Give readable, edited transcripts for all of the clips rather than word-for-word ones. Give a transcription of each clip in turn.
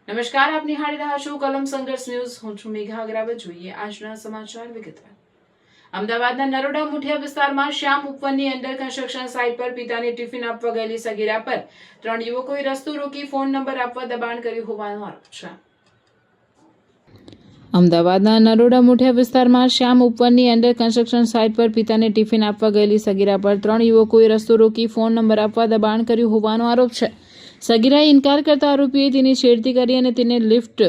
નમસ્કાર, આપ નિહાળી રહ્યા છો કલમ સંઘર્ષ ન્યૂઝ. હું છું મેઘા અગ્રવાલ. જોઈએ આજના સમાચાર વિગતવાર. અમદાવાદના નરોડા મુઠિયા વિસ્તારમાં શ્યામ ઉપવનની અંડર કન્સ્ટ્રક્શન સાઇટ પર પિતાને ટિફિન આપવા ગયેલી સગીરા પર 3 યુવકોએ રસ્તો રોકી ફોન નંબર આપવા દબાણ કર્યું હોવાનો આરોપ છે. અમદાવાદના નરોડા મુઠિયા વિસ્તારમાં શ્યામ ઉપવનની અંડર કન્સ્ટ્રક્શન સાઇટ પર પિતાને ટિફિન આપવા ગયેલી સગીરા પર 3 યુવકોએ રસ્તો રોકી ફોન નંબર આપવા દબાણ કર્યું હોવાનો આરોપ છે. સગીરાએ ઇનકાર કરતા આરોપીએ તેની છેડતી કરી અને તેને લિફ્ટ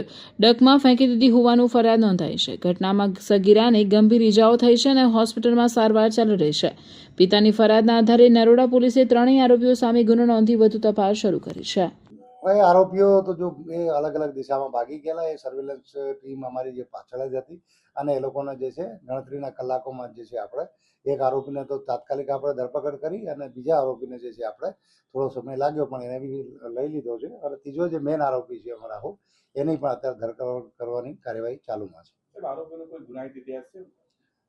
ડકમાં ફેંકી દીધી હોવાનું ફરિયાદ નોંધાઈ છે. ઘટનામાં સગીરાને ગંભીર ઇજાઓ થઈ છે અને હોસ્પિટલમાં સારવાર ચાલી રહી છે. પિતાની ફરિયાદના આધારે નરોડા પોલીસે 3 આરોપીઓ સામે ગુનો નોંધી વધુ તપાસ શરૂ કરી છે. આરોપીઓ તો જો એ અલગ અલગ દિશામાં ભાગી ગયેલા. એ સર્વેલન્સ ટીમ અમારી જે પાછળ જ હતી અને એ લોકોને જે છે ગણતરીના કલાકોમાં જે છે આપણે એક આરોપીને તો તાત્કાલિક આપણે ધરપકડ કરી અને બીજા આરોપીને જે છે આપણે થોડો સમય લાગ્યો પણ એને બી લઈ લીધો છે. અને ત્રીજો જે મેન આરોપી છે રાહુલ, એની પણ અત્યારે ધરપકડ કરવાની કાર્યવાહી ચાલુમાં છે. આરોપીનો કોઈ ગુનાહિત ઇતિહાસ છે?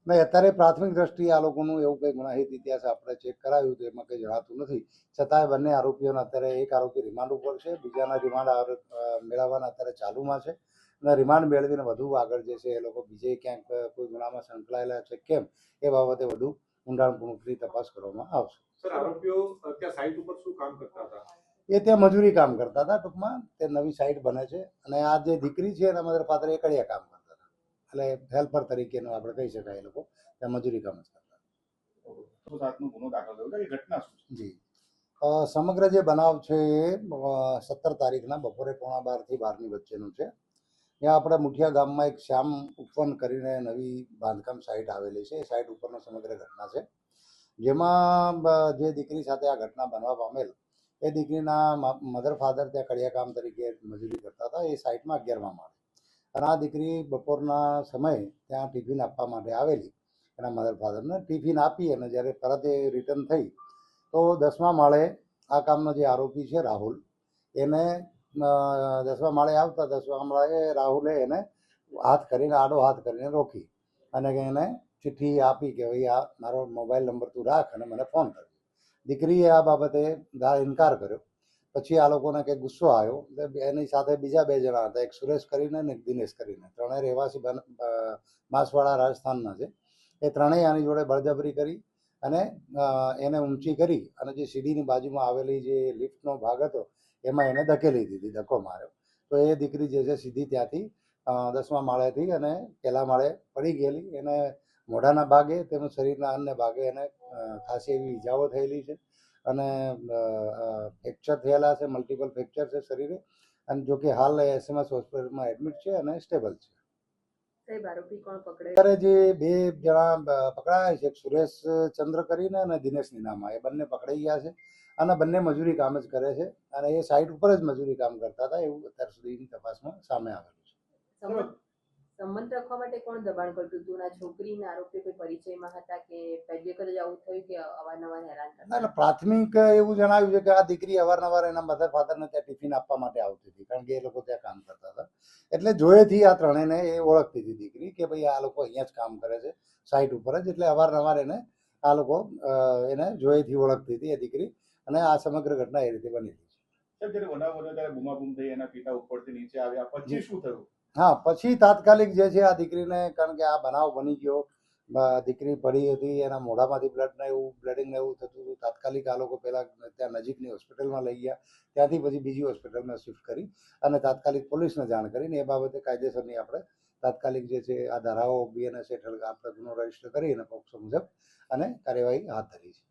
નહીં, અત્યારે પ્રાથમિક દ્રષ્ટિએ આ લોકોનું એવું કંઈ ગુનાહિત ઇતિહાસ આપણે ચેક કરાવ્યું તો એમાં કંઈ જણાતું નથી. છતાંય બંને આરોપીઓના અત્યારે એક આરોપી રિમાન્ડ ઉપર છે, બીજાના રિમાન્ડ મેળવવાના અત્યારે ચાલુમાં છે અને રિમાન્ડ મેળવીને વધુ આગળ જે છે એ લોકો બીજે ક્યાંક કોઈ ગુનામાં સંકળાયેલા છે કેમ એ બાબતે વધુ ઊંડાણપૂર્વકની તપાસ કરવામાં આવશે. સર, આરોપીઓ ત્યાં સાઇટ ઉપર શું કામ કરતા હતા? એ ત્યાં મજૂરી કામ કરતા હતા. ટૂંકમાં તે નવી સાઇટ બને છે અને આ જે દીકરી છે એના મધર ફાધર એકડિયા કામ કરતા હતા, એટલે હેલ્પર તરીકેનું આપણે કહી શકાય. એ લોકો ત્યાં મજૂરી કામ જ કરતા ઘટના શું જી. સમગ્ર જે બનાવ છે એ 17 તારીખના બપોરે 12:15 થી 12ની વચ્ચેનું છે. ત્યાં આપણે મુઠિયા ગામમાં એક શ્યામ ઉપવન કરીને નવી બાંધકામ સાઇટ આવેલી છે. એ સાઇટ ઉપરનો સમગ્ર ઘટના છે, જેમાં જે દીકરી સાથે આ ઘટના બનવા પામેલ એ દીકરીના મધર ફાધર ત્યાં કડિયા કામ તરીકે મજૂરી કરતા હતા. એ સાઇટમાં 11મા માળે અને આ દીકરી બપોરના સમયે ત્યાં ટિફિન આપવા માટે આવેલી. એના મધર ફાધરને ટિફિન આપી અને જ્યારે પરત એ રિટર્ન થઈ તો 10મા માળે આ કામનો જે આરોપી છે રાહુલ, એને 10મા માળે આવતા 10મા માળે રાહુલે એને આડો હાથ કરીને રોકી અને એને ચિઠ્ઠી આપી કે ભાઈ આ મારો મોબાઈલ નંબર તું રાખ અને મને ફોન કર. દીકરીએ આ બાબતે ઇનકાર કર્યો. પછી આ લોકોને કંઈક ગુસ્સો આવ્યો. એની સાથે બીજા 2 જણા હતા, એક સુરેશ કરીને અને એક દિનેશ કરીને, ત્રણેય રહેવાસી માસવાડા રાજસ્થાનના છે. એ ત્રણેય આની જોડે બળજબરી કરી અને એને ઊંચી કરી અને જે સીડીની બાજુમાં આવેલી જે લિફ્ટનો ભાગ હતો એમાં એને ધકેલી દીધી, ધક્કો માર્યો. તો એ દીકરી જે છે સીધી ત્યાંથી 10મા માળેથી અને પહેલા માળે પડી ગયેલી. એને મોઢાના ભાગે તેમજ શરીરના અન્ય ભાગે એને ખાસી એવી ઈજાઓ થયેલી છે અને ફ્રેક્ચર થયેલા છે, મલ્ટિપલ ફ્રેક્ચર છે શરીરે. અને જો કે હાલ SMS હોસ્પિટલમાં એડમિટ છે અને સ્ટેબલ છે. અત્યારે જે 2 જણા પકડાયા છે, એક સુરેશ ચંદ્ર કરીને અને દિનેશ નીનામા, એ બંને પકડાઈ ગયા છે અને બંને મજૂરી કામ જ કરે છે અને એ સાઇટ ઉપર જ મજૂરી કામ કરતા હતા એવું અત્યાર સુધીની તપાસમાં સામે આવેલું છે. સંબંધ રાખવા માટે કોણ દબાણ કરતું હતું? ના છોકરીના આરોપી કોઈ પરિચયમાં હતા કે પહેલી વખત જ આવું થયું કે અવારનવાર હેરાન કરતા? એટલે પ્રાથમિક એવું જણાવ્યું છે કે આ દીકરી અવારનવાર એના મધર ફાધરને ત્યાં ટિફિન આપવા માટે આવતી હતી, કારણ કે એ લોકો ત્યાં કામ કરતા હતા. એટલે જોયેથી આ ત્રણેયને એ ઓળખતી હતી દીકરી કે ભાઈ આ લોકો અહીંયા જ કામ કરે છે સાઇટ ઉપર જ. એટલે અવારનવાર એને આ લોકો એને જોયેથી ઓળખતી હતી એ દીકરી અને આ સમગ્ર ઘટના એ રીતે બની હતી. જ્યારે બનાવ બન્યો ત્યારે બૂમાબૂમ થઈ, એના પિતા ઉપરથી નીચે આવ્યા, પછી શું થયું? હા, પછી તાત્કાલિક જે છે આ દીકરીને, કારણ કે આ બનાવ બની ગયો, દીકરી પડી હતી, એના મોઢામાંથી બ્લડિંગ ને એવું થતું હતું. તાત્કાલિક આ લોકો પહેલાં ત્યાં નજીકની હોસ્પિટલમાં લઈ ગયા, ત્યાંથી પછી બીજી હોસ્પિટલમાં શિફ્ટ કરી અને તાત્કાલિક પોલીસને જાણ કરીને એ બાબતે કાયદેસરની આપણે તાત્કાલિક જે છે આ ધારાઓ BNS હેઠળ આપણે ગુનો રજીસ્ટર કરી અને પોક્સો મુજબ અને કાર્યવાહી હાથ ધરી છે.